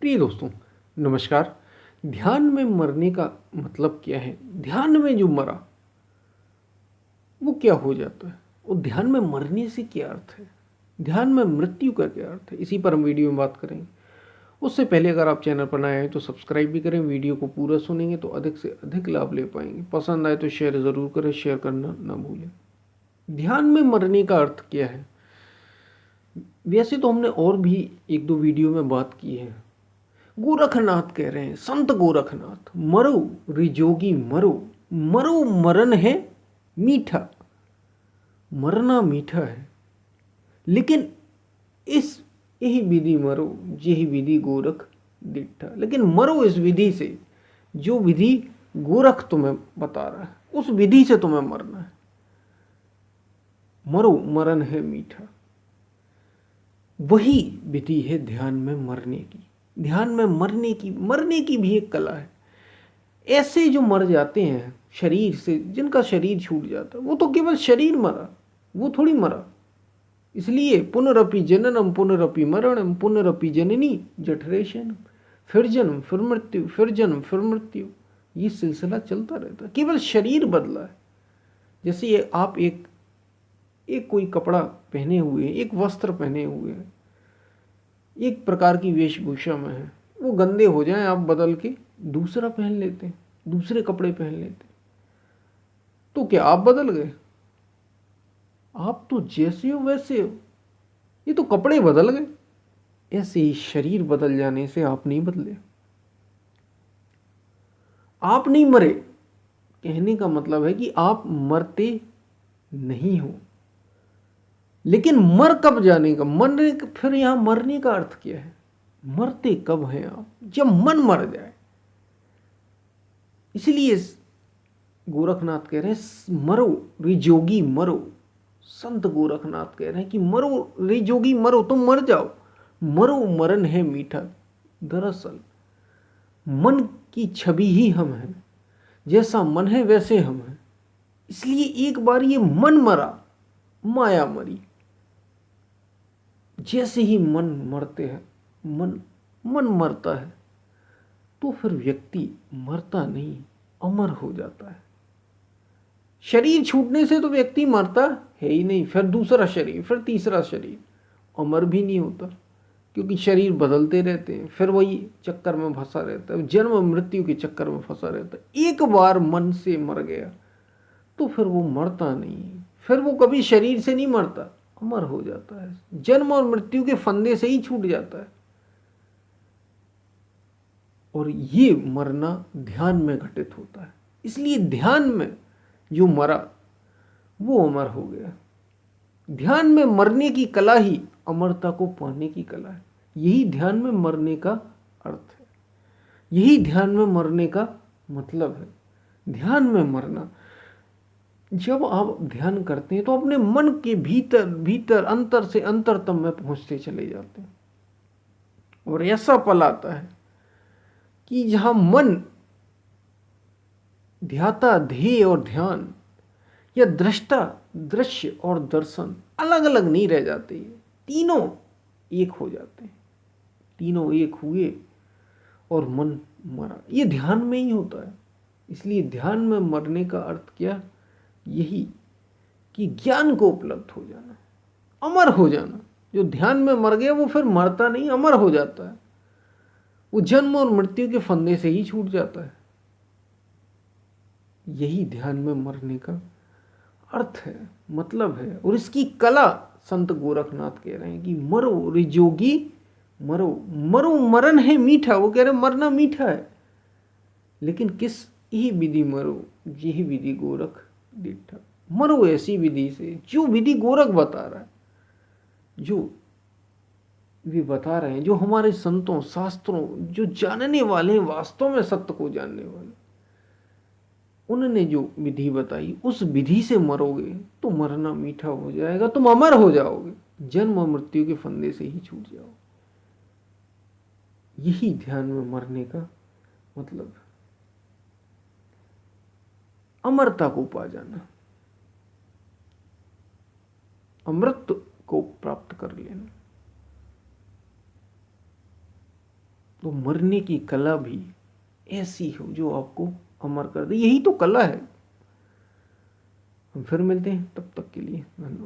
प्रिय दोस्तों, नमस्कार। ध्यान में मरने का मतलब क्या है? ध्यान में जो मरा वो क्या हो जाता है? और ध्यान में मरने से क्या अर्थ है? ध्यान में मृत्यु का क्या अर्थ है? इसी पर हम वीडियो में बात करेंगे। उससे पहले अगर आप चैनल पर नए हैं तो सब्सक्राइब भी करें। वीडियो को पूरा सुनेंगे तो अधिक से अधिक लाभ ले पाएंगे। पसंद आए तो शेयर ज़रूर करें, शेयर करना ना भूलें। ध्यान में मरने का अर्थ क्या है? वैसे तो हमने और भी एक दो वीडियो में बात की है। गोरखनाथ कह रहे हैं, संत गोरखनाथ, मरो रिजोगी मरो, मरो मरण है मीठा। मरना मीठा है, लेकिन इस यही विधि मरो, यही विधि गोरख दिट्ठा। लेकिन मरो इस विधि से, जो विधि गोरख तुम्हें बता रहा है, उस विधि से तुम्हें मरना है। मरो मरण है मीठा, वही विधि है ध्यान में मरने की। ध्यान में मरने की भी एक कला है। ऐसे जो मर जाते हैं शरीर से, जिनका शरीर छूट जाता है, वो तो केवल शरीर मरा, वो थोड़ी मरा। इसलिए पुनरपि जननम पुनरपि मरणम पुनरपि जननी जठरे शयनम। फिर जन्म फिर मृत्यु, फिर जन्म फिर मृत्यु, ये सिलसिला चलता रहता है। केवल शरीर बदला है। जैसे ये आप एक एक कोई कपड़ा पहने हुए, एक वस्त्र पहने हुए हैं, एक प्रकार की वेशभूषा में है, वो गंदे हो जाएं, आप बदल के दूसरा पहन लेते हैं, दूसरे कपड़े पहन लेते हैं। तो क्या आप बदल गए? आप तो जैसे हो वैसे हो, ये तो कपड़े बदल गए। ऐसे ही शरीर बदल जाने से आप नहीं बदले, आप नहीं मरे। कहने का मतलब है कि आप मरते नहीं हो। लेकिन मर कब जाने का, मरने का, फिर यहां मरने का अर्थ क्या है? मरते कब हैं आप? जब मन मर जाए। इसलिए गोरखनाथ कह रहे हैं मरो रिजोगी मरो। संत गोरखनाथ कह रहे हैं कि मरो रिजोगी मरो, तुम मर जाओ। मरो मरण है मीठा। दरअसल मन की छवि ही हम हैं, जैसा मन है वैसे हम हैं। इसलिए एक बार ये मन मरा, माया मरी। जैसे ही मन मरते हैं, मन मन मरता है, तो फिर व्यक्ति मरता नहीं, अमर हो जाता है। शरीर छूटने से तो व्यक्ति मरता है ही नहीं, फिर दूसरा शरीर, फिर तीसरा शरीर, अमर भी नहीं होता। क्योंकि शरीर बदलते रहते हैं, फिर वही चक्कर में फंसा रहता है, जन्म मृत्यु के चक्कर में फंसा रहता है। एक बार मन से मर गया तो फिर वो मरता नहीं, फिर वो कभी शरीर से नहीं मरता, अमर हो जाता है। जन्म और मृत्यु के फंदे से ही छूट जाता है। और ये मरना ध्यान में घटित होता है। इसलिए ध्यान में जो मरा वो अमर हो गया। ध्यान में मरने की कला ही अमरता को पाने की कला है। यही ध्यान में मरने का अर्थ है, यही ध्यान में मरने का मतलब है। ध्यान में मरना, जब आप ध्यान करते हैं तो अपने मन के भीतर भीतर, अंतर से अंतरतम में पहुंचते चले जाते हैं। और ऐसा पल आता है कि जहां मन ध्याता ध्येय और ध्यान, या दृष्टा दृश्य और दर्शन अलग अलग नहीं रह जाते, तीनों एक हो जाते हैं। तीनों एक हुए और मन मरा। ये ध्यान में ही होता है। इसलिए ध्यान में मरने का अर्थ क्या? यही कि ज्ञान को उपलब्ध हो जाना, अमर हो जाना। जो ध्यान में मर गया वो फिर मरता नहीं, अमर हो जाता है। वो जन्म और मृत्यु के फंदे से ही छूट जाता है। यही ध्यान में मरने का अर्थ है, मतलब है। और इसकी कला संत गोरखनाथ कह रहे हैं कि मरो रिजोगी मरो, मरो मरण है मीठा। वो कह रहे हैं मरना मीठा है, लेकिन किस ही विधि मरो, यही विधि गोरख दिट्ठा। मरो ऐसी विधि से, जो विधि गोरख बता रहा है, जो वे बता रहे हैं, जो हमारे संतों शास्त्रों, जो जानने वाले हैं, वास्तव में सत्य को जानने वाले, उन्होंने जो विधि बताई, उस विधि से मरोगे तो मरना मीठा हो जाएगा, तुम अमर हो जाओगे, जन्म और मृत्यु के फंदे से ही छूट जाओगे। यही ध्यान में मरने का मतलब है, अमरता को पा जाना, अमृत को प्राप्त कर लेना। तो मरने की कला भी ऐसी हो जो आपको अमर कर दे। यही तो कला है। हम फिर मिलते हैं, तब तक के लिए धन्यवाद।